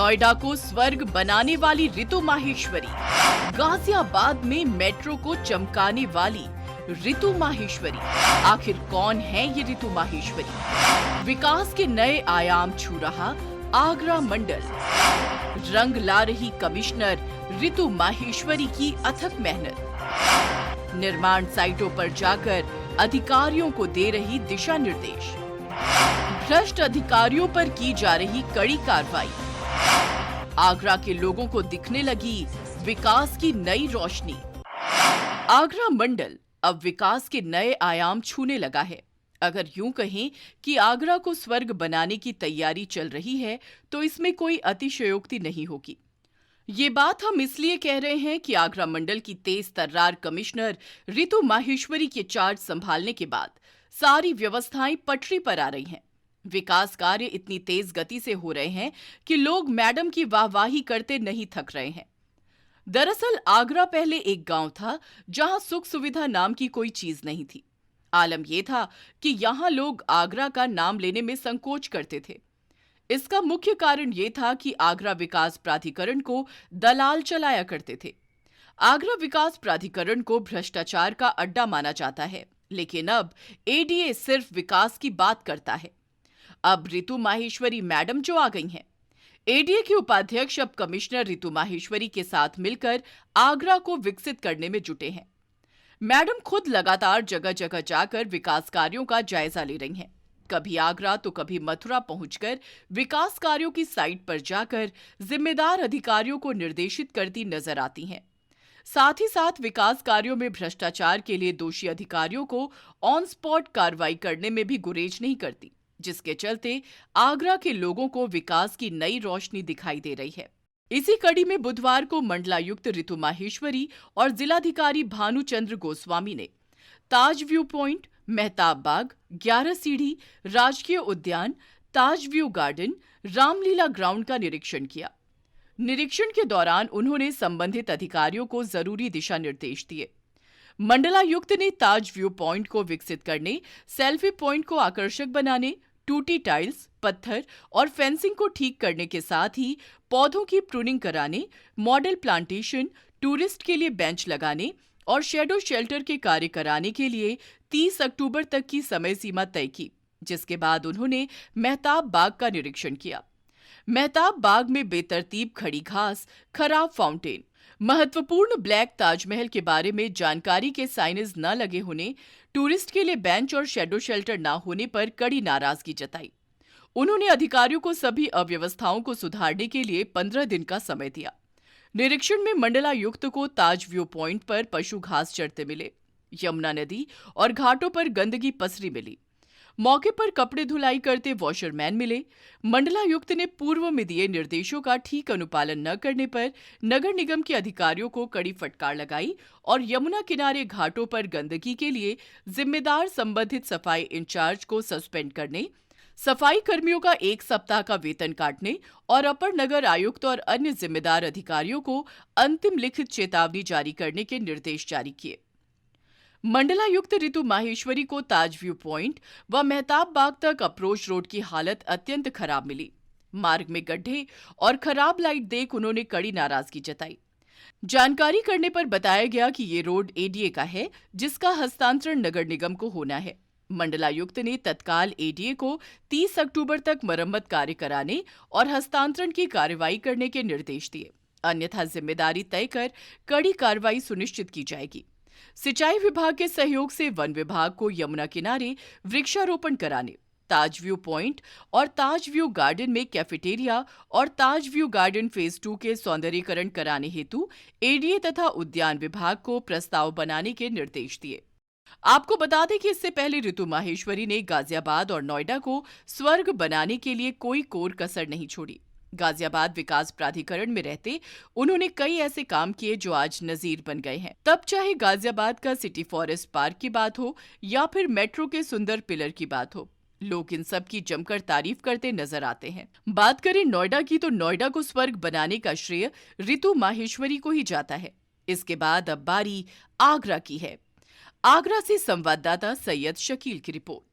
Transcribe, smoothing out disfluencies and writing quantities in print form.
नोएडा को स्वर्ग बनाने वाली ऋतु माहेश्वरी, गाजियाबाद में मेट्रो को चमकाने वाली ऋतु माहेश्वरी। आखिर कौन है ये ऋतु माहेश्वरी? विकास के नए आयाम छू रहा आगरा मंडल, रंग ला रही कमिश्नर ऋतु माहेश्वरी की अथक मेहनत, निर्माण साइटों पर जाकर अधिकारियों को दे रही दिशा निर्देश, भ्रष्ट अधिकारियों पर की जा रही कड़ी कार्रवाई। आगरा के लोगों को दिखने लगी विकास की नई रोशनी। आगरा मंडल अब विकास के नए आयाम छूने लगा है। अगर यूं कहें कि आगरा को स्वर्ग बनाने की तैयारी चल रही है तो इसमें कोई अतिशयोक्ति नहीं होगी। ये बात हम इसलिए कह रहे हैं कि आगरा मंडल की तेज तर्रार कमिश्नर ऋतु माहेश्वरी के चार्ज संभालने के बाद सारी व्यवस्थाएं पटरी पर आ रही हैं। विकास कार्य इतनी तेज गति से हो रहे हैं कि लोग मैडम की वाहवाही करते नहीं थक रहे हैं। दरअसल आगरा पहले एक गांव था जहां सुख सुविधा नाम की कोई चीज नहीं थी। आलम यह था कि यहां लोग आगरा का नाम लेने में संकोच करते थे। इसका मुख्य कारण यह था कि आगरा विकास प्राधिकरण को दलाल चलाया करते थे। आगरा विकास प्राधिकरण को भ्रष्टाचार का अड्डा माना जाता है, लेकिन अब एडीए सिर्फ विकास की बात करता है। अब ऋतु माहेश्वरी मैडम जो आ गई हैं, एडीए के उपाध्यक्ष अब कमिश्नर ऋतु माहेश्वरी के साथ मिलकर आगरा को विकसित करने में जुटे हैं। मैडम खुद लगातार जगह जगह जाकर विकास कार्यों का जायजा ले रही हैं। कभी आगरा तो कभी मथुरा पहुंचकर विकास कार्यों की साइट पर जाकर जिम्मेदार अधिकारियों को निर्देशित करती नजर आती हैं। साथ ही साथ विकास कार्यों में भ्रष्टाचार के लिए दोषी अधिकारियों को ऑन स्पॉट कार्रवाई करने में भी गुरेज नहीं करती, जिसके चलते आगरा के लोगों को विकास की नई रोशनी दिखाई दे रही है। इसी कड़ी में बुधवार को मंडलायुक्त ऋतु माहेश्वरी और जिलाधिकारी भानुचंद्र गोस्वामी ने ताज व्यू पॉइंट, मेहताब बाग, 11 सीढ़ी, राजकीय उद्यान, ताज व्यू गार्डन, रामलीला ग्राउंड का निरीक्षण किया। निरीक्षण के दौरान उन्होंने संबंधित अधिकारियों को जरूरी दिशा निर्देश दिए। मंडलायुक्त ने ताज व्यू पॉइंट को विकसित करने, सेल्फी पॉइंट को आकर्षक बनाने, टूटी टाइल्स, पत्थर और फेंसिंग को ठीक करने के साथ ही पौधों की प्रूनिंग कराने, मॉडल प्लांटेशन, टूरिस्ट के लिए बेंच लगाने और शेडो शेल्टर के कार्य कराने के लिए 30 अक्टूबर तक की समय सीमा तय की, जिसके बाद उन्होंने मेहताब बाग का निरीक्षण किया। मेहताब बाग में बेतरतीब खड़ी घास, खराब फाउंटेन, महत्वपूर्ण ब्लैक ताजमहल के बारे में जानकारी के साइनेज न लगे होने, टूरिस्ट के लिए बेंच और शेडो शेल्टर न होने पर कड़ी नाराजगी जताई। उन्होंने अधिकारियों को सभी अव्यवस्थाओं को सुधारने के लिए 15 दिन का समय दिया। निरीक्षण में मंडलायुक्त को ताज व्यू पॉइंट पर पशु घास चरते मिले, यमुना नदी और घाटों पर गंदगी पसरी मिली। मौके पर कपड़े धुलाई करते वॉशरमैन मिले। मंडलायुक्त ने पूर्व में दिए निर्देशों का ठीक अनुपालन न करने पर नगर निगम के अधिकारियों को कड़ी फटकार लगाई और यमुना किनारे घाटों पर गंदगी के लिए जिम्मेदार संबंधित सफाई इंचार्ज को सस्पेंड करने, सफाई कर्मियों का 1 सप्ताह का वेतन काटने और अपर नगर आयुक्त और अन्य जिम्मेदार अधिकारियों को अंतिम लिखित चेतावनी जारी करने के निर्देश जारी किए। मंडलायुक्त ऋतु माहेश्वरी को ताज व्यू पॉइंट व मेहताब बाग तक अप्रोच रोड की हालत अत्यंत खराब मिली। मार्ग में गड्ढे और खराब लाइट देख उन्होंने कड़ी नाराजगी जताई। जानकारी करने पर बताया गया कि ये रोड एडीए का है, जिसका हस्तांतरण नगर निगम को होना है। मंडलायुक्त ने तत्काल एडीए को 30 अक्टूबर तक मरम्मत कार्य कराने और हस्तांतरण की कार्रवाई करने के निर्देश दिए, अन्यथा जिम्मेदारी तय कर कड़ी कार्रवाई सुनिश्चित की जाएगी। सिंचाई विभाग के सहयोग से वन विभाग को यमुना किनारे वृक्षारोपण कराने, ताज व्यू पॉइंट और ताज व्यू गार्डन में कैफेटेरिया और ताज व्यू गार्डन फेज 2 के सौंदर्यीकरण कराने हेतु एडीए तथा उद्यान विभाग को प्रस्ताव बनाने के निर्देश दिए। आपको बता दें कि इससे पहले ऋतु माहेश्वरी ने गाजियाबाद और नोएडा को स्वर्ग बनाने के लिए कोई कोर कसर नहीं छोड़ी। गाजियाबाद विकास प्राधिकरण में रहते उन्होंने कई ऐसे काम किए जो आज नजीर बन गए हैं। तब चाहे गाजियाबाद का सिटी फॉरेस्ट पार्क की बात हो या फिर मेट्रो के सुंदर पिलर की बात हो, लोग इन सब की जमकर तारीफ करते नजर आते हैं। बात करें नोएडा की तो नोएडा को स्वर्ग बनाने का श्रेय ऋतु माहेश्वरी को ही जाता है। इसके बाद अब बारी आगरा की है। आगरा से संवाददाता सैयद शकील की रिपोर्ट।